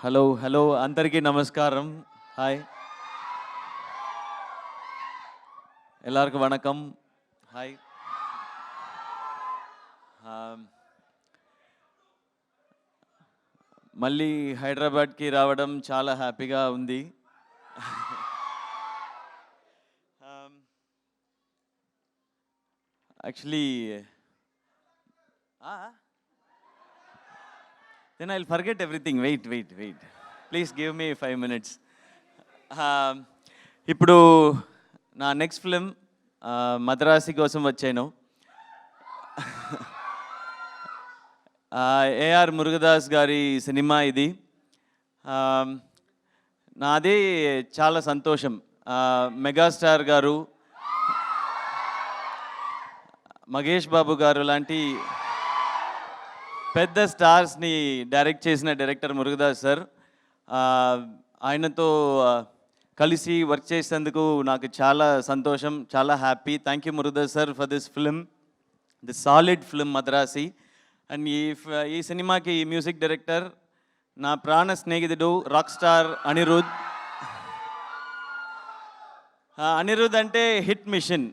Hello అందరికీ నమస్కారం. Hi, எல்லாருக்கும் வணக்கம். హాయ్. మళ్ళీ హైదరాబాద్కి రావడం చాలా హ్యాపీగా ఉంది. Actually then I'll forget everything. Wait. Please give me 5 minutes. ఇప్పుడు నా నెక్స్ట్ ఫిలిం మద్రాసి కోసం వచ్చాను. ఏఆర్ మురుగదాస్ గారి సినిమా ఇది. నాదే చాలా సంతోషం. మెగాస్టార్ గారు, మహేష్ బాబు గారు లాంటి పెద్ద స్టార్స్ని డైరెక్ట్ చేసిన డైరెక్టర్ మురుగదాస్ సార్. ఆయనతో కలిసి వర్క్ చేసేందుకు నాకు చాలా సంతోషం, చాలా happy. Thank you Murugadoss sir for this film, the solid film Madrasi. And ఈ సినిమాకి మ్యూజిక్ డైరెక్టర్ నా ప్రాణ స్నేహితుడు రాక్ స్టార్ అనిరుద్. అనిరుద్ అంటే హిట్ మిషన్.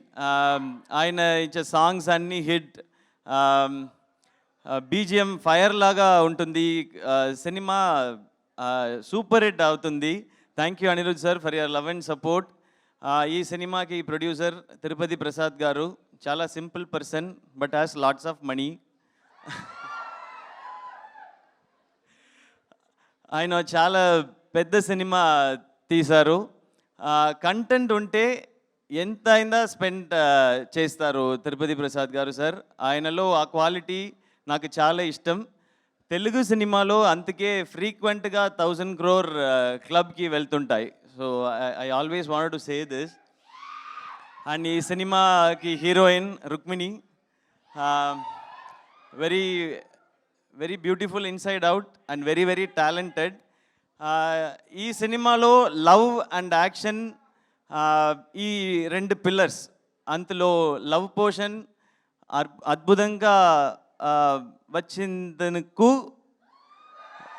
ఆయన ఇచ్చే సాంగ్స్ అన్నీ హిట్. బీజిఎం ఫైర్ లాగా ఉంటుంది. సినిమా సూపర్ హిట్ అవుతుంది. Thank you Anirudh sir for your love and support. ఈ సినిమాకి ప్రొడ్యూసర్ తిరుపతి ప్రసాద్ గారు చాలా simple person but has lots of money. ఆయన చాలా పెద్ద సినిమా తీశారు. కంటెంట్ ఉంటే ఎంత అయినా స్పెండ్ చేస్తారు తిరుపతి ప్రసాద్ గారు సార్. ఆయనలో ఆ క్వాలిటీ నాకు చాలా ఇష్టం. తెలుగు సినిమాలో అందుకే ఫ్రీక్వెంట్గా 1000 crore క్లబ్కి వెళ్తుంటాయి. So I always wanted to say this. And ఈ సినిమాకి heroine Rukmini, very very beautiful inside out and very talented. ఈ సినిమాలో లవ్ అండ్ యాక్షన్, ఈ రెండు పిల్లర్స్, అందులో లవ్ పోర్షన్ అద్భుతంగా వచ్చిందనుకు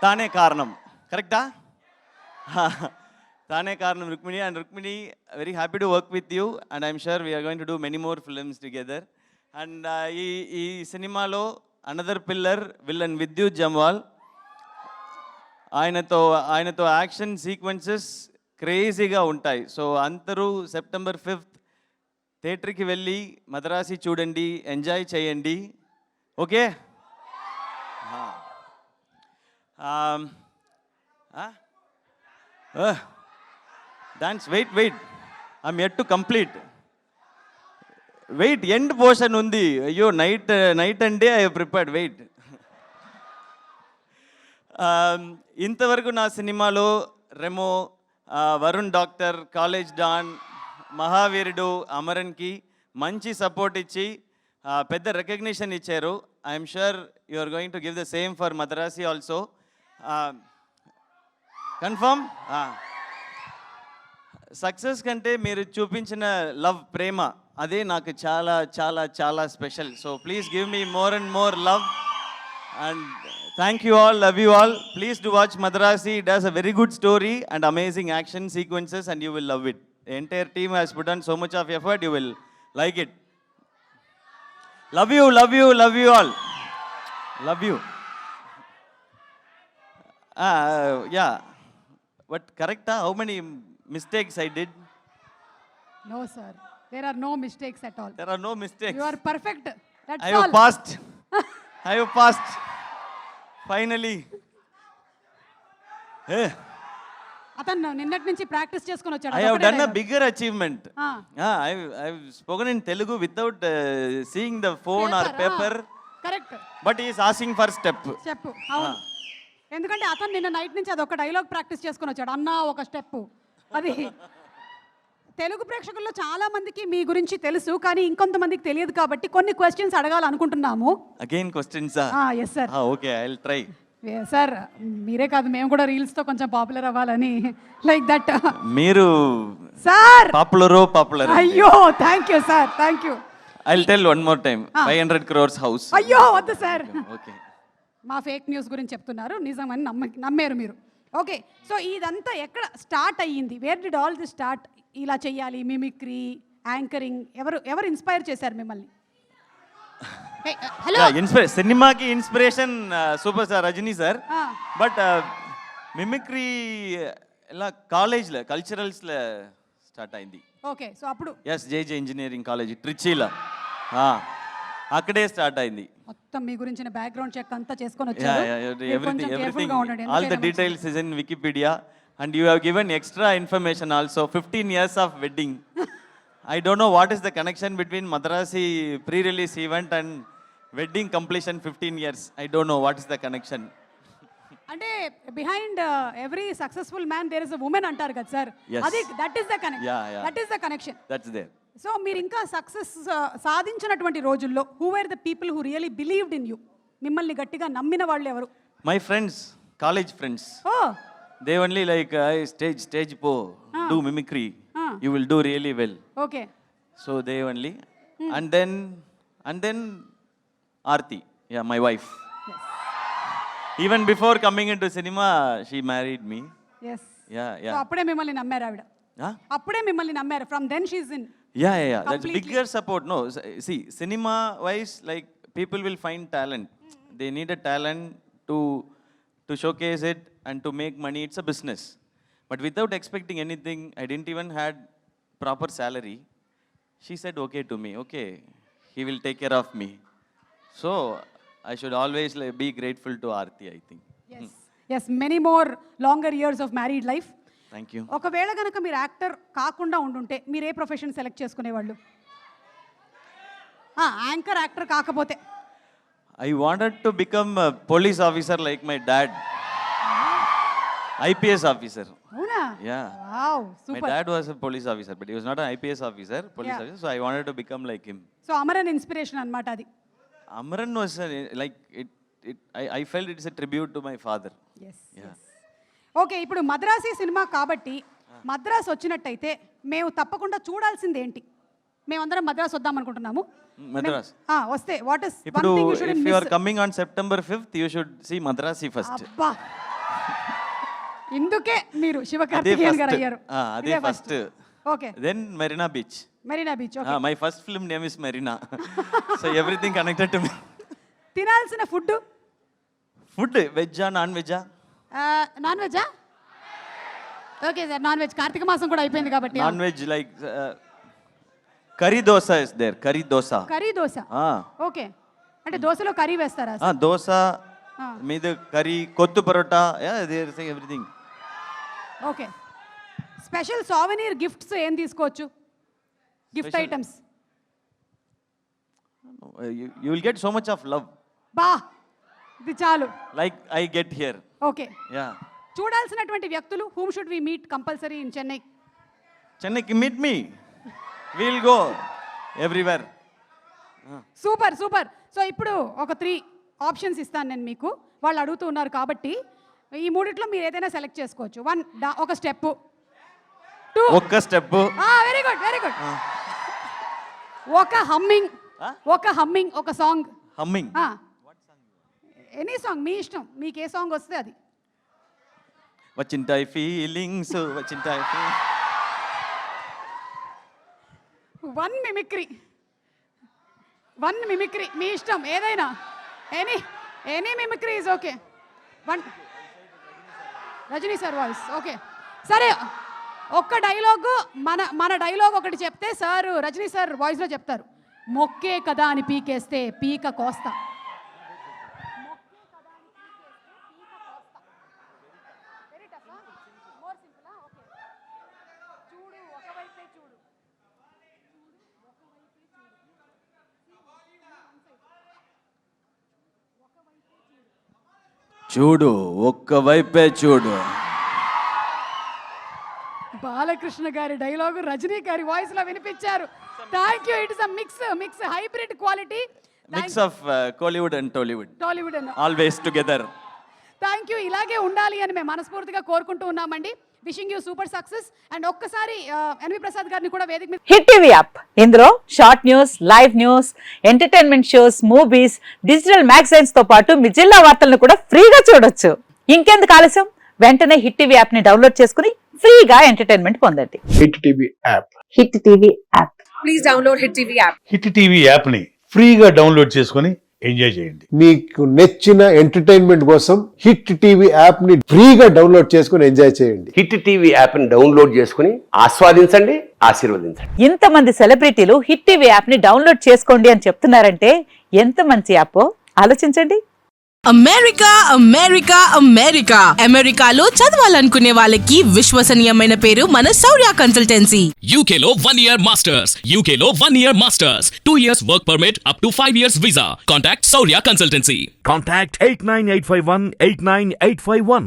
తానే కారణం. కరెక్టా? తానే కారణం Rukmini. And Rukmini, very happy to work with you and I'm sure we're going to do many more films together. అండ్ ఈ సినిమాలో అనదర్ పిల్లర్ విల్లన్ విద్యుత్ జమ్వాల్. ఆయనతో యాక్షన్ సీక్వెన్సెస్ క్రేజీగా ఉంటాయి. సో అందరూ September 5th థియేటర్కి వెళ్ళి మద్రాసి చూడండి, ఎంజాయ్ చేయండి. Okay? Dance. Wait I'm yet to complete. Wait, end portion ఉంది. అయ్యో, night and day I prepared. Wait. ఇంతవరకు నా సినిమాలో Remo, Varun Doctor, college Don, Mahaveerudu, అమరన్కి మంచి సపోర్ట్ ఇచ్చి పెద్ద రికగ్నిషన్ ఇచ్చారు. I'm sure you are going to give the same for Madrasi also. Confirm? Success కంటే మీరు చూపించిన లవ్, ప్రేమ, అదే నాకు చాలా చాలా చాలా special. So please give me more and more love. And thank you all, love you all. Please do watch Madrasi. It has a very good story and amazing action sequences and you will love it. The entire team has put on so much of effort, you will like it. Love you all. Love you. Yeah. What, correct? How many mistakes I did? No sir, there are no mistakes at all. There are no mistakes. You are perfect. That's I all. have passed. Finally. Hey. అతను నిన్నటి నుంచి practice చేసుకొని వచ్చాడు. I have done a bigger achievement. I've spoken in Telugu without seeing the phone or paper. Correct. But he is asking for step. చెప్పు. అవును. ఎందుకంటే అతను నిన్న నైట్ నుంచి అది ఒక డైలాగ్ ప్రాక్టీస్ చేసుకొని వచ్చాడు. అన్న ఒక స్టెప్. అది తెలుగు ప్రేక్షకుల్లో చాలా మందికి మీ గురించి తెలుసు, కానీ ఇంకొంతమందికి తెలియదు కాబట్టి కొన్ని క్వశ్చన్స్ అడగాలనుకుంటున్నాము. Again questions? Yes sir. Okay, I'll try. Sir మీరే కాదు, మేము కూడా రీల్స్తో కొంచెం పాపులర్ అవ్వాలని, లైక్ దట్. మీరు సార్ పాపులర్. అయ్యో, thank you sir, thank you. I'll tell one more time. 500 crores house. అయ్యో వద్దు సార్. Okay. మా ఫేక్ న్యూస్ గురించి చెప్తున్నారు, నిజమని నమ్మారు మీరు. ఓకే, సో ఇదంతా ఎక్కడ స్టార్ట్ అయ్యింది? Where did all the start? ఇలా చెయ్యాలి, మిమిక్రీ, యాంకరింగ్, ఎవరు ఇన్స్పైర్ చేశారు మిమ్మల్ని? హలో సినిమాకి inspiration super star Rajini sir. ఆ. బట్ మిమిక్రీ ఎలా కాలేజ్లో కల్చరల్స్లో స్టార్ట్ అయింది. ఓకే, సో అప్పుడు జేజే ఇంజనీరింగ్ కాలేజ్ ట్రిచీలో, అక్కడే స్టార్ట్ అయింది. మొత్తం మీ గురించిన బ్యాక్గ్రౌండ్ చెక్ అంతా చేసుకొని వచ్చారు. మీరు కొంచెం careful గా ఉండండి, all the ఎందుకైనా details is in Wikipedia and you have given extra information also. 15 years of wedding. I don't know what is the connection between Madrasi pre-release event and wedding completion 15 years. I don't know what is the connection. అంటే behind every successful man there is a woman అంటారు కదా sir, Yes. అది that is the connection. Yeah. That is the connection. That's there. So మీరు ఇంకా సక్సెస్ సాధించినటువంటి రోజుల్లో who were the people who really believed in you? మిమ్మల్ని గట్టిగా నమ్మిన వాళ్ళు ఎవరు? My friends, college friends, ఓ they only like stage po, do mimicry. You will do really well. Okay, So they only, and then Aarti, yeah, my wife. Even before coming into cinema, she married me. Yes. Yeah. So అప్పుడే మిమ్మల్ని నమ్మారు ఆవిడ, Huh? అప్పుడే మిమ్మల్ని నమ్మారు. From then she's in. Yeah. That's Completely. bigger support. No, see, cinema wise, like people will find talent. They need a talent to showcase it and to make money. It's a business. But without expecting anything, I didn't even had proper salary. She said okay to me. Okay, he will take care of me. So I should always like, be grateful to Aarti, I think. Yes, many more longer years of married life. Thank you. ఒకవేళ కనుక మీరు actor కాకుండా ఉండుంటే మీరు ఏ profession select చేసుకునేవాళ్ళు? Anchor, actor కాకపోతే I wanted to become a police officer like my dad. IPS officer. అవునా? Yeah. Wow, My super. dad was a police officer, but he was not an IPS officer, police Yeah. officer. So I wanted to become like him. So Amaran inspiration అన్నమాట అది. Amaran was like it. I felt it's a tribute to my father. Yes. Yeah. Okay, ఇప్పుడు Madrasi cinema కాబట్టి మద్రాస్ వచ్చినట్టయితే మేము తప్పకుండా చూడాల్సింది ఏంటి? మేమందరం మద్రాస్ వద్దాం అనుకుంటున్నాము. Madras. వస్తే వాట్ ఇస్ వన్ ఇప్పుడు thing you should if you are miss? coming on September 5th, you should see Madrasi first. అబ్బా, ఇందుకే మీరు అదే శివకార్తికేయన్ గారు first. అయ్యారు. అదే first. Okay, Then Marina Beach. Marina beach. Okay, My first film name is Marina. So everything connected to me. తినాల్సిన food Food, veg or non-veg? Non వెజ్జా? Okay sir, non veg. కార్తీక మాసం కూడా అయిపోయింది కాబట్టి. Non-veg like curry dosa is there. Curry dosa. Curry dosa. Okay, అంటే దోశలో curry వేస్తారా? Dosa, మీద curry, kottu parota. Yeah, they are saying everything. Okay, special souvenir gifts ఏం తీసుకోవచ్చు? Gift Special- items. You will get so much of love. బా, ఇది చాలు. Like I get here. Okay, Yeah. చూడాల్సినటువంటి వ్యక్తులు whom should we meet compulsory in Chennai? Chennai, meet me. We'll go everywhere. Super super. So ఇప్పుడు ఒక 3 options ఇస్తాను నేను మీకు. వాళ్ళు అడుగుతూ ఉన్నారు కాబట్టి ఈ మూడిట్లో మీరు ఏదైనా సెలెక్ట్ చేసుకోవచ్చు. 1 ఒక స్టెప్, 2 ఒక్క step. Very good very good, ఒక హమ్మింగ్, ఒక సాంగ్. హమ్మింగ్. ఎనీ సాంగ్ మీ ఇష్టం, మీకు ఏ సాంగ్ వస్తే అది. వచ్చింటాయి ఫీలింగ్స్, వచ్చింటాయి. 1 మిమిక్రీ మీ ఇష్టం, ఏదైనా. Any mimicry is okay. Rajini sir voice. Okay, సరే, ఒక్క డైలాగు మన డైలాగ్ ఒకటి చెప్తే సార్ రజనీ సార్ వాయిస్లో చెప్తారు. మొక్కే కదా అని పీకేస్తే పీక కోస్తా. చూడు ఒక్క వైపే చూడు. బాలకృష్ణ గారి డైలాగు రజనీ గారి వాయిస్ లో వినిపించారు. Thank you. It is a mix hybrid quality. Mix of Kollywood and Tollywood. Tollywood and always together. Thank you. ఇలాగే ఉండాలి అని మేము మనస్ఫూర్తిగా కోరుకుంటూ ఉన్నామండి. Wishing you super success. And ఒక్కసారి ఎన్వి ప్రసాద్ గారిని కూడా వేదిక మీద. హిట్ టీవీ యాప్, ఇందులో short news, live news, entertainment shows, movies, digital magazines తో పాటు మీ జిల్లా వార్తలను కూడా ఫ్రీగా చూడొచ్చు. ఇంకెందుకు ఆలస్యం, వెంటనే హిట్ టీవీ యాప్ ని డౌన్లోడ్ చేసుకుని ఫ్రీగా ఎంటర్టైన్మెంట్ పొందండి. Hit TV app. Hit TV app. Please download Hit TV app. Hit TV యాప్ని ఫ్రీగా డౌన్లోడ్ చేసుకొని ఎంజాయ్ చేయండి. మీకు నచ్చిన ఎంటర్టైన్మెంట్ కోసం హిట్ టీవీ యాప్ ని ఫ్రీగా డౌన్లోడ్ చేసుకుని ఎంజాయ్ చేయండి. హిట్ టీవీ యాప్ని డౌన్లోడ్ చేసుకుని ఆస్వాదించండి, ఆశీర్వదించండి. ఇంతమంది సెలబ్రిటీలు హిట్ టీవీ యాప్ ని డౌన్లోడ్ చేసుకోండి అని చెప్తున్నారంటే ఎంత మంచి యాప్ ఆలోచించండి. అమెరికా అమెరికా అమెరికా అమెరికాలో చదవాలనుకునే వాళ్ళకి విశ్వసనీయమైన పేరు మన శౌర్య consultancy. UK Law 1 Year Masters. UK Law 1 Year Masters. 2 years work permit up to 5 years visa. Contact Saurya Consultancy. Contact 89851 89851.